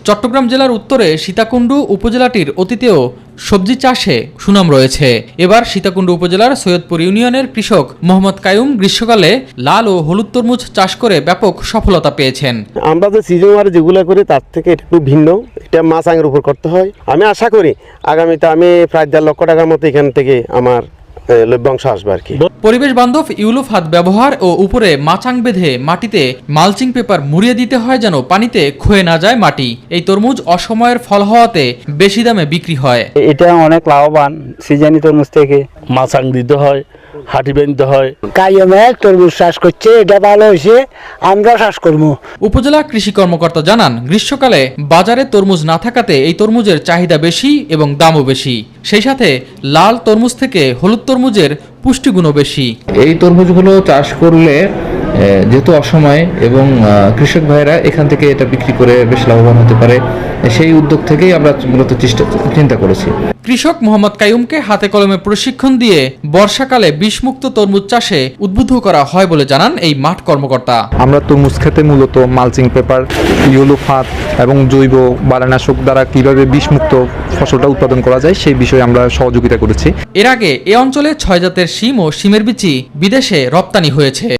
চট্টগ্রাম জেলার উত্তরে সীতাকুণ্ড উপজেলাটির অতীতেও সবজি চাষে সুনাম রয়েছে। এবার সীতাকুণ্ড উপজেলার সৈয়দপুর ইউনিয়নের কৃষক মোহাম্মদ কায়ুম গ্রীষ্মকালে লাল ও হলুদ তরমুজ চাষ করে ব্যাপক সফলতা পেয়েছেন। আমরা যে সিজন যেগুলো করি তার থেকে একটু ভিন্ন, এটা মাছ আঙের উপর করতে হয়। আমি আশা করি আগামীতে আমি প্রায় 1.5 লক্ষ টাকার মতো এখান থেকে আমার লভ্যাংশ আসবে আর কি। পরিবেশ বান্ধব ইউলো ফাত ব্যবহার ও উপরে মাচাং বেঁধে মাটিতে মালচিং পেপার মুড়িয়ে দিতে হয় যেন পানিতে ক্ষয়ে না যায় মাটি। এই তরমুজ অসময়ের ফল হওয়াতে বেশি দামে বিক্রি হয়। এটা অনেক লাভবান সিজনি তরমুজ থেকে। মাচাং দিতে হয়, হাঁটি বাঁধতে হয়। কাইমে তরমুজ চাষ করছে, এটা ভালো হয়েছে, আমরা চাষ করবো। উপজেলা কৃষি কর্মকর্তা জানান, গ্রীষ্মকালে বাজারে তরমুজ না থাকাতে এই তরমুজের চাহিদা বেশি এবং দামও বেশি। সেই সাথে লাল তরমুজ থেকে হলুদ তরমুজের পুষ্টিগুণও বেশি। এই তরমুজগুলো চাষ করলে যেহেতু অসময়ে এবং কৃষক ভাইরা এখান থেকে এটা বিক্রি করে বেশ লাভবান হতে পারে, সেই উদ্যোগ থেকেই আমরা মূলত চিন্তা করেছি। কৃষক মোহাম্মদ কায়ুমকে হাতে কলমে প্রশিক্ষণ দিয়ে বর্ষাকালে বিষমুক্ত তরমুজ চাষে উদ্বুদ্ধ করা হয় বলে জানান এই মাঠ কর্মকর্তা। আমরা তরমুজ খেতে মূলত মালচিং পেপার, ইউলো ফাত এবং জৈব বালানাশক দ্বারা কিভাবে বিষমুক্ত ফসলটা উৎপাদন করা যায় সেই বিষয়ে আমরা সহযোগিতা করেছি। এর আগে এ অঞ্চলে 6 জাতের শিম ও শিমের বিচি বিদেশে রপ্তানি হয়েছে।